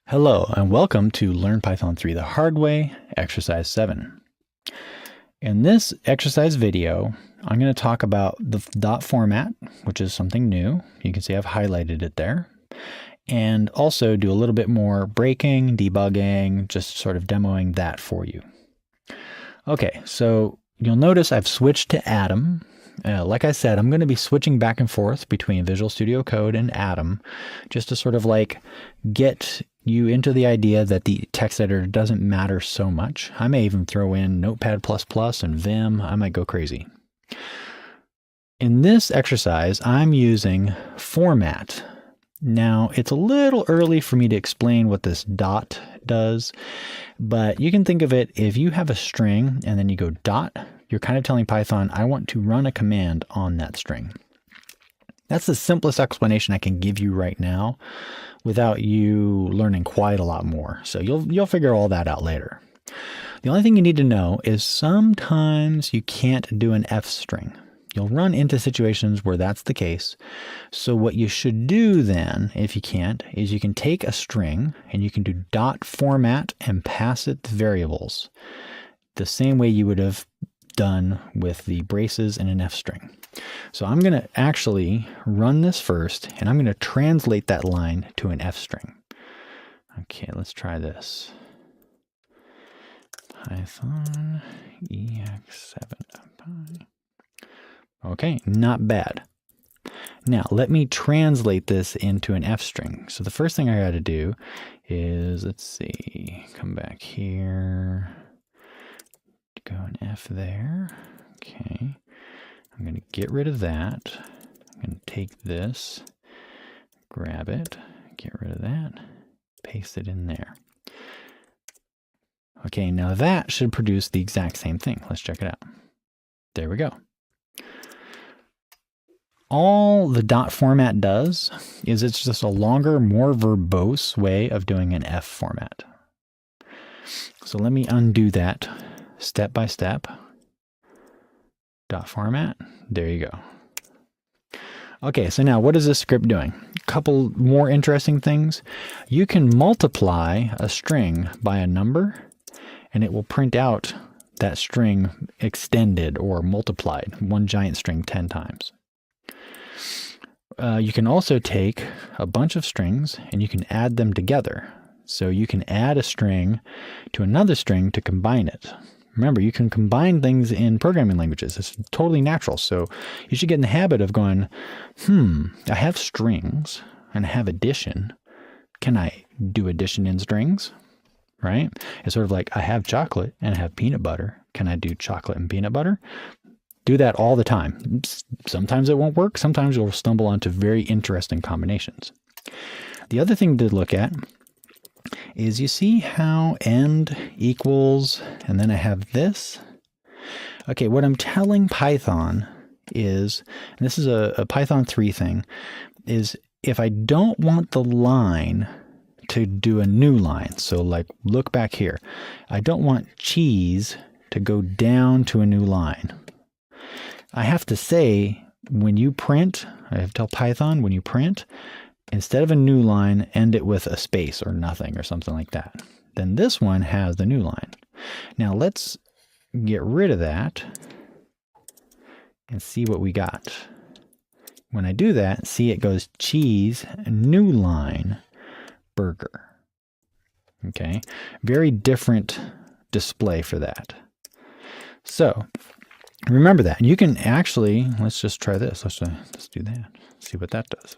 Hello and welcome to Learn Python 3 the Hard Way, Exercise 7. In this exercise video, I'm going to talk about the dot format, which is something new. You can see I've highlighted it there. And also do a little bit more breaking, debugging, just sort of demoing that for you. Okay, so you'll notice I've switched to Atom. Like I said, I'm going to be switching back and forth between Visual Studio Code and Atom just to sort of like get you into the idea that the text editor doesn't matter so much. I may even throw in Notepad++ and Vim. I might go crazy. In this exercise, I'm using format. Now, it's a little early for me to explain what this dot does, but you can think of it, if you have a string and then you go dot, you're kind of telling Python, I want to run a command on that string. That's the simplest explanation I can give you right now without you learning quite a lot more. So you'll figure all that out later. The only thing you need to know is sometimes you can't do an F string. You'll run into situations where that's the case. So what you should do then, if you can't, is you can take a string and you can do dot format and pass it the variables the same way you would have done with the braces in an F string. So I'm going to actually run this first, and I'm going to translate that line to an F string. Okay, let's try this. Python ex7.py. Okay, not bad. Now, let me translate this into an F string. So the first thing I got to do is, let's see, come back here, go an F there. Okay. I'm going to get rid of that. I'm going to take this, grab it, get rid of that, paste it in there. Okay, now that should produce the exact same thing. Let's check it out. There we go. All the dot format does is it's just a longer, more verbose way of doing an F format. So let me undo that step by step. Dot format. There you go. Okay, so now what is this script doing? A couple more interesting things. You can multiply a string by a number, and it will print out that string extended or multiplied, one giant string 10 times. You can also take a bunch of strings and you can add them together. So you can add a string to another string to combine it. Remember, you can combine things in programming languages. It's totally natural. So you should get in the habit of going, I have strings and I have addition. Can I do addition in strings? Right? It's sort of like I have chocolate and I have peanut butter. Can I do chocolate and peanut butter? Do that all the time. Sometimes it won't work. Sometimes you'll stumble onto very interesting combinations. The other thing to look at is you see how end equals, and then I have this. Okay, what I'm telling Python is, and this is a Python 3 thing, is if I don't want the line to do a new line, so like look back here, I don't want cheese to go down to a new line. I have to say, when you print, I have to tell Python, when you print, instead of a new line, end it with a space or nothing or something like that. Then this one has the new line. Now let's get rid of that and see what we got. When I do that, see it goes cheese, new line, burger. Okay, very different display for that. So remember that. You can actually, let's just try this. Let's do that. See what that does.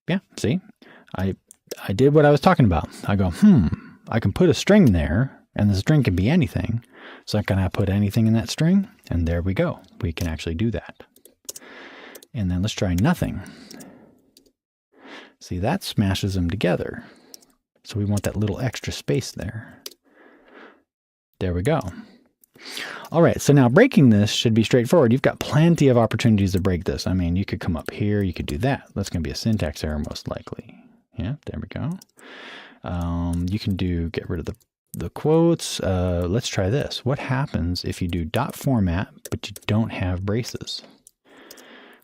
Yeah, see, I did what I was talking about. I go, I can put a string there, and the string can be anything. So can I put anything in that string? And there we go. We can actually do that. And then let's try nothing. See, that smashes them together. So we want that little extra space there. There we go. All right, so now breaking this should be straightforward. You've got plenty of opportunities to break this. I mean, you could come up here, you could do that. That's going to be a syntax error most likely. Yeah, there we go. You can get rid of the quotes. Let's try this. What happens if you do dot format, but you don't have braces?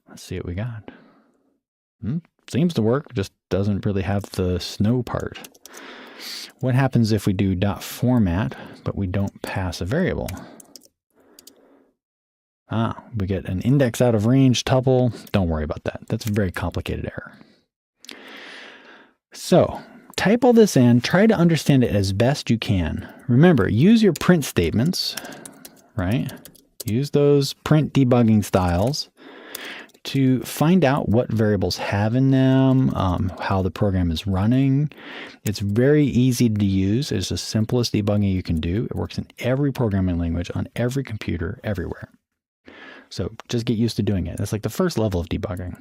Let's see what we got. seems to work, just doesn't really have the snow part. What happens if we do .format, but we don't pass a variable? We get an index out of range tuple. Don't worry about that. That's a very complicated error. So type all this in, try to understand it as best you can. Remember, use your print statements, right? Use those print debugging styles to find out what variables have in them, how the program is running. It's very easy to use. It's the simplest debugging you can do. It works in every programming language, on every computer, everywhere. So just get used to doing it. That's like the first level of debugging.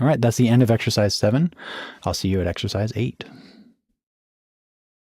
All right, that's the end of exercise 7. I'll see you at exercise 8.